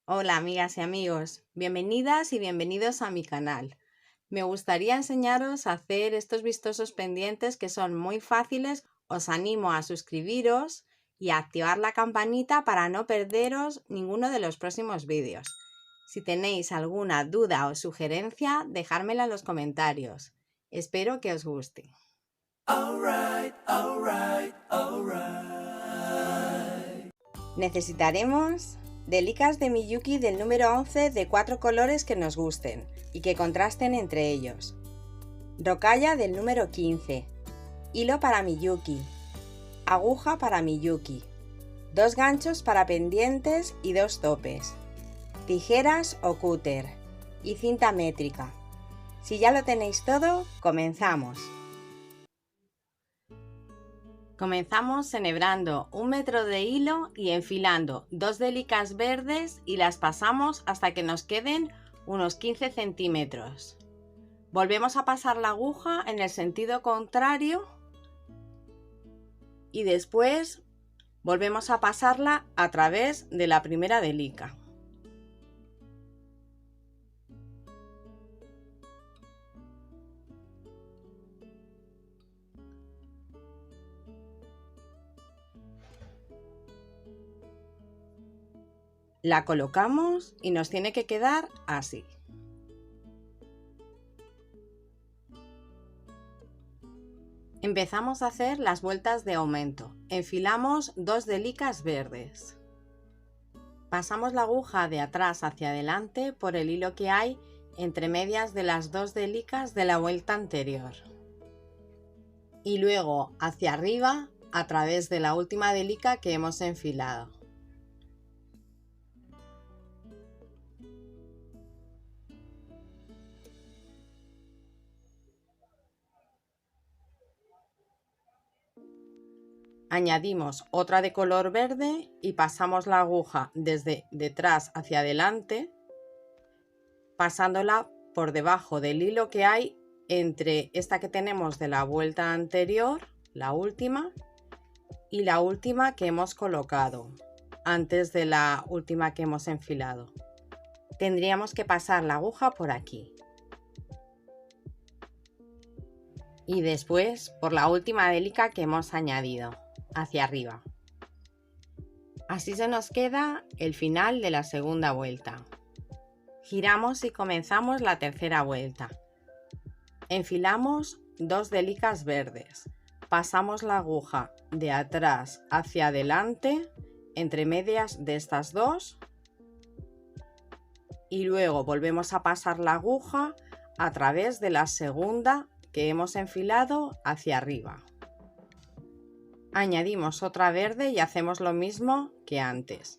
Hola amigas y amigos, bienvenidas y bienvenidos a mi canal. Me gustaría enseñaros a hacer estos vistosos pendientes que son muy fáciles. Os animo a suscribiros y a activar la campanita para no perderos ninguno de los próximos vídeos. Si tenéis alguna duda o sugerencia, dejármela en los comentarios. Espero que os guste. Necesitaremos delicas de Miyuki del número 11 de 4 colores que nos gusten y que contrasten entre ellos. Rocalla del número 15. Hilo para Miyuki. Aguja para Miyuki. 2 ganchos para pendientes y 2 topes. Tijeras o cúter. Y cinta métrica. Si ya lo tenéis todo, comenzamos. Comenzamos enhebrando 1 metro de hilo y enfilando 2 delicas verdes y las pasamos hasta que nos queden unos 15 centímetros. Volvemos a pasar la aguja en el sentido contrario y después volvemos a pasarla a través de la primera delica. La colocamos y nos tiene que quedar así. Empezamos a hacer las vueltas de aumento. Enfilamos 2 delicas verdes. Pasamos la aguja de atrás hacia adelante por el hilo que hay entre medias de las 2 delicas de la vuelta anterior. Y luego hacia arriba a través de la última delica que hemos enfilado. Añadimos otra de color verde y pasamos la aguja desde detrás hacia adelante, pasándola por debajo del hilo que hay entre esta que tenemos de la vuelta anterior, la última, y la última que hemos colocado antes de la última que hemos enfilado. Tendríamos que pasar la aguja por aquí. Y después por la última delica que hemos añadido hacia arriba. Así se nos queda el final de la segunda vuelta. Giramos y comenzamos la tercera vuelta. Enfilamos 2 delicas verdes. Pasamos la aguja de atrás hacia adelante entre medias de estas dos y luego volvemos a pasar la aguja a través de la segunda que hemos enfilado hacia arriba. Añadimos otra verde y hacemos lo mismo que antes.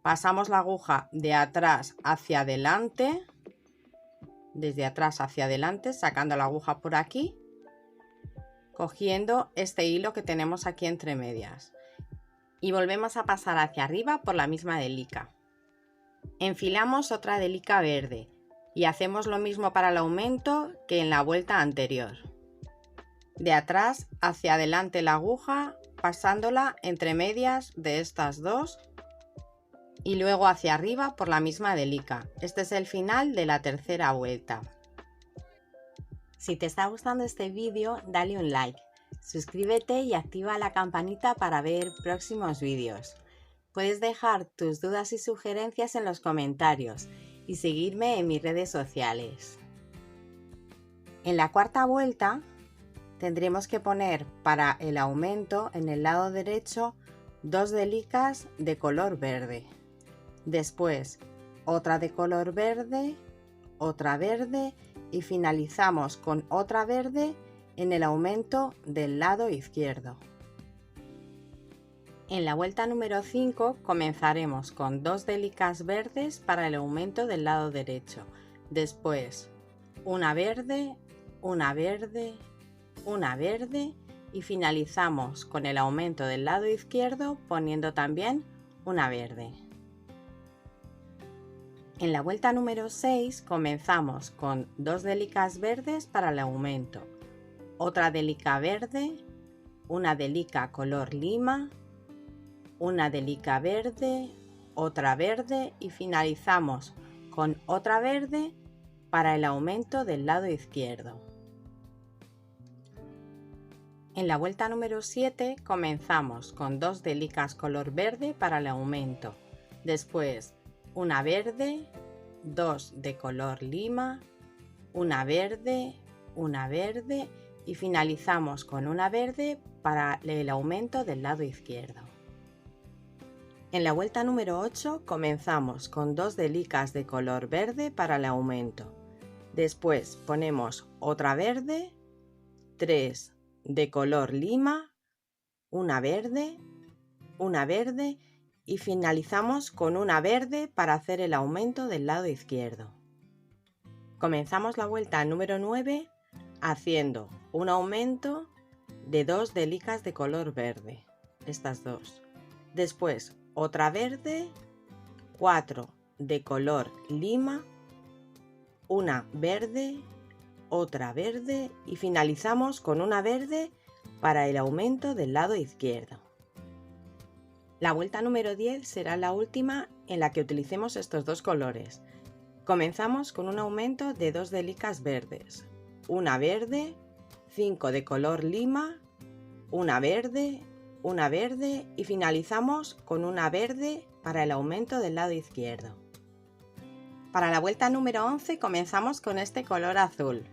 Pasamos la aguja de atrás hacia adelante, desde atrás hacia adelante, sacando la aguja por aquí, cogiendo este hilo que tenemos aquí entre medias. Y volvemos a pasar hacia arriba por la misma delica. Enfilamos otra delica verde y hacemos lo mismo para el aumento que en la vuelta anterior. De atrás hacia adelante la aguja, pasándola entre medias de estas dos y luego hacia arriba por la misma delica. Este es el final de la tercera vuelta. Si te está gustando este vídeo, dale un like, suscríbete y activa la campanita para ver próximos vídeos. Puedes dejar tus dudas y sugerencias en los comentarios y seguirme en mis redes sociales. En la cuarta vuelta tendremos que poner para el aumento en el lado derecho 2 delicas de color verde. Después otra de color verde, otra verde y finalizamos con otra verde en el aumento del lado izquierdo. En la vuelta número 5 comenzaremos con 2 delicas verdes para el aumento del lado derecho. Después una verde, una verde, una verde y finalizamos con el aumento del lado izquierdo poniendo también una verde. En la vuelta número 6 comenzamos con 2 delicas verdes para el aumento, otra delica verde, una delica color lima, una delica verde, otra verde y finalizamos con otra verde para el aumento del lado izquierdo. En la vuelta número 7 comenzamos con 2 delicas color verde para el aumento, después una verde, 2 de color lima, una verde y finalizamos con una verde para el aumento del lado izquierdo. En la vuelta número 8 comenzamos con 2 delicas de color verde para el aumento, después ponemos otra verde, 3 de color lima, una verde y finalizamos con una verde para hacer el aumento del lado izquierdo. Comenzamos la vuelta número 9 haciendo un aumento de 2 delicas de color verde, estas dos. Después otra verde, 4 de color lima, una verde, otra verde y finalizamos con una verde para el aumento del lado izquierdo. La vuelta número 10 será la última en la que utilicemos estos dos colores. Comenzamos con un aumento de 2 delicas verdes, una verde, 5 de color lima, una verde y finalizamos con una verde para el aumento del lado izquierdo. Para la vuelta número 11 comenzamos con este color azul.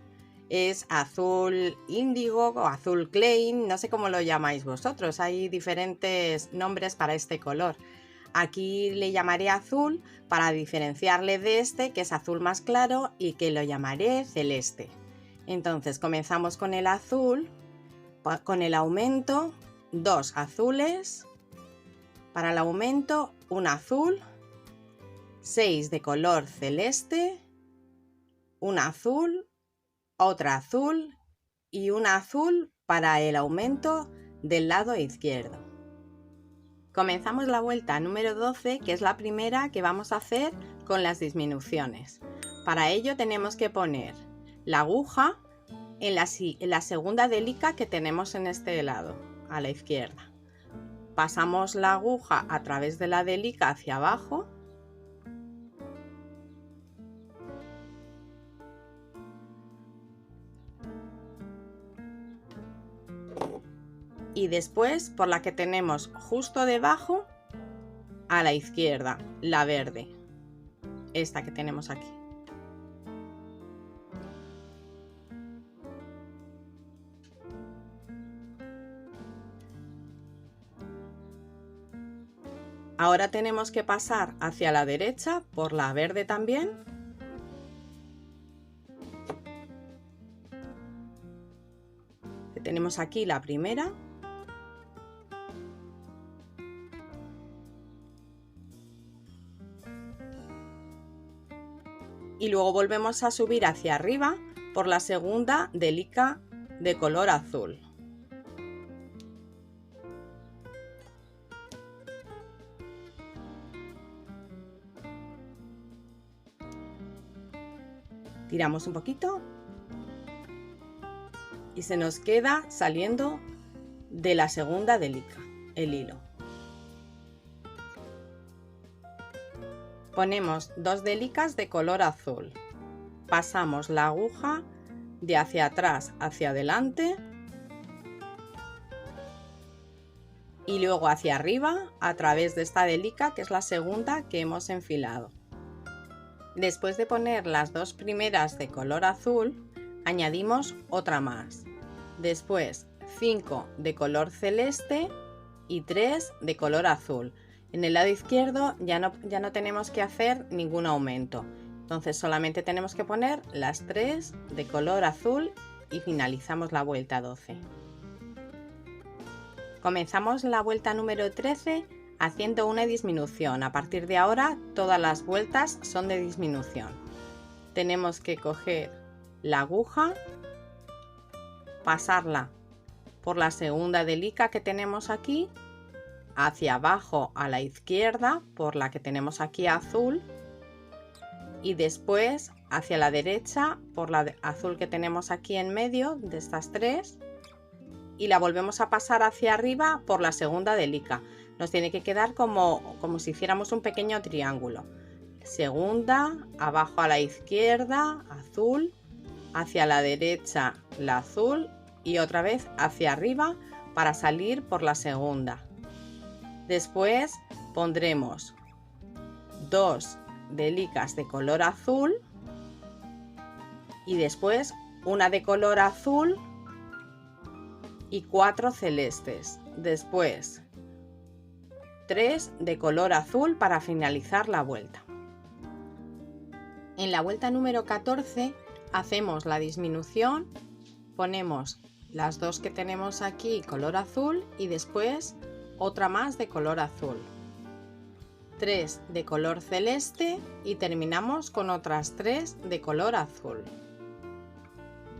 Es azul índigo o azul Klein, no sé cómo lo llamáis vosotros, hay diferentes nombres para este color. Aquí le llamaré azul para diferenciarle de este, que es azul más claro y que lo llamaré celeste. Entonces comenzamos con el azul, con el aumento, 2 azules, para el aumento un azul, 6 de color celeste, un azul, otra azul y un azul para el aumento del lado izquierdo. Comenzamos la vuelta número 12, que es la primera que vamos a hacer con las disminuciones. Para ello tenemos que poner la aguja en la segunda delica que tenemos en este lado, a la izquierda. Pasamos la aguja a través de la delica hacia abajo . Y después por la que tenemos justo debajo a la izquierda, la verde, esta que tenemos aquí. Ahora tenemos que pasar hacia la derecha por la verde también. Tenemos aquí la primera. Y luego volvemos a subir hacia arriba por la segunda delica de color azul. Tiramos un poquito y se nos queda saliendo de la segunda delica el hilo. Ponemos 2 delicas de color azul, pasamos la aguja de hacia atrás hacia adelante y luego hacia arriba a través de esta delica, que es la segunda que hemos enfilado. Después de poner las 2 primeras de color azul, añadimos otra más. Después 5 de color celeste y 3 de color azul. En el lado izquierdo ya no tenemos que hacer ningún aumento, entonces solamente tenemos que poner las 3 de color azul y finalizamos la vuelta 12. Comenzamos la vuelta número 13 haciendo una disminución. A partir de ahora todas las vueltas son de disminución. Tenemos que coger la aguja, pasarla por la segunda delica que tenemos aquí, hacia abajo a la izquierda por la que tenemos aquí azul y después hacia la derecha por la azul que tenemos aquí en medio de estas 3 y la volvemos a pasar hacia arriba por la segunda delica. Nos tiene que quedar como si hiciéramos un pequeño triángulo. Segunda, abajo a la izquierda, azul, hacia la derecha la azul y otra vez hacia arriba para salir por la segunda. Después pondremos 2 delicas de color azul y después una de color azul y 4 celestes. Después 3 de color azul para finalizar la vuelta. En la vuelta número 14 hacemos la disminución, ponemos las 2 que tenemos aquí color azul y después otra más de color azul, 3 de color celeste y terminamos con otras 3 de color azul.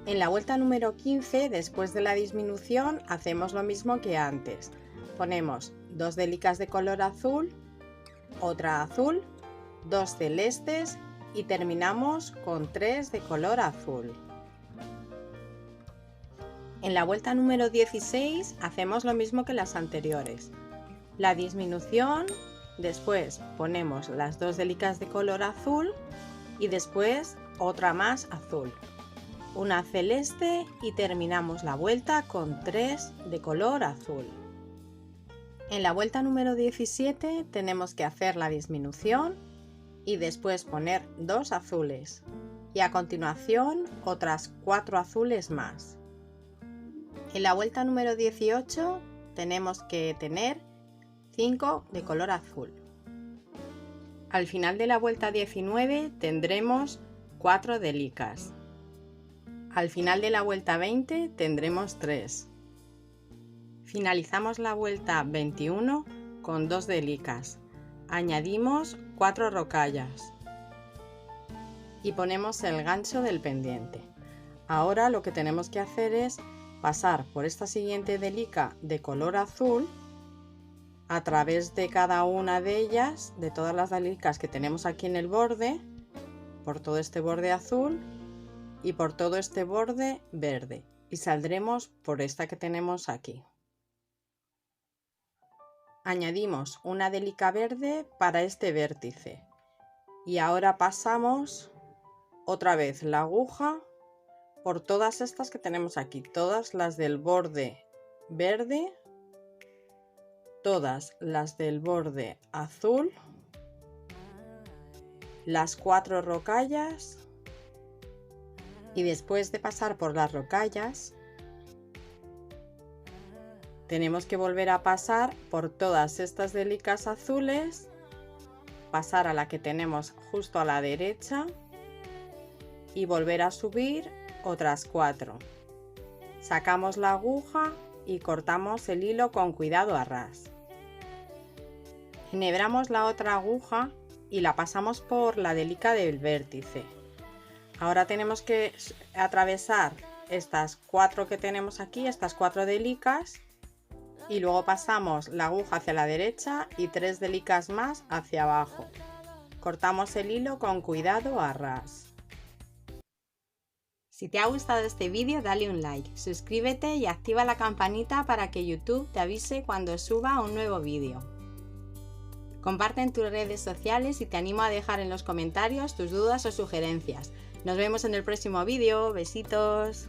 En la vuelta número 15, después de la disminución, hacemos lo mismo que antes. Ponemos 2 delicas de color azul, otra azul, 2 celestes y terminamos con 3 de color azul. En la vuelta número 16 hacemos lo mismo que las anteriores. La disminución, después ponemos las 2 delicas de color azul y después otra más azul, una celeste y terminamos la vuelta con 3 de color azul. En la vuelta número 17 tenemos que hacer la disminución y después poner 2 azules y a continuación otras 4 azules más. En la vuelta número 18 tenemos que tener 5 de color azul. Al final de la vuelta 19 tendremos 4 delicas. Al final de la vuelta 20 tendremos 3. Finalizamos la vuelta 21 con 2 delicas. Añadimos 4 rocallas y ponemos el gancho del pendiente. Ahora lo que tenemos que hacer es pasar por esta siguiente delica de color azul a través de cada una de ellas, de todas las delicas que tenemos aquí en el borde, por todo este borde azul y por todo este borde verde, y saldremos por esta que tenemos aquí. Añadimos una delica verde para este vértice y ahora pasamos otra vez la aguja por todas estas que tenemos aquí, todas las del borde verde, todas las del borde azul, las 4 rocallas y después de pasar por las rocallas tenemos que volver a pasar por todas estas delicas azules, pasar a la que tenemos justo a la derecha y volver a subir otras 4. Sacamos la aguja y cortamos el hilo con cuidado a ras. Enhebramos la otra aguja y la pasamos por la delica del vértice. Ahora tenemos que atravesar estas 4 que tenemos aquí, estas 4 delicas, y luego pasamos la aguja hacia la derecha y 3 delicas más hacia abajo. Cortamos el hilo con cuidado a ras. Si te ha gustado este vídeo, dale un like, suscríbete y activa la campanita para que YouTube te avise cuando suba un nuevo vídeo. Comparte en tus redes sociales y te animo a dejar en los comentarios tus dudas o sugerencias. Nos vemos en el próximo vídeo. Besitos.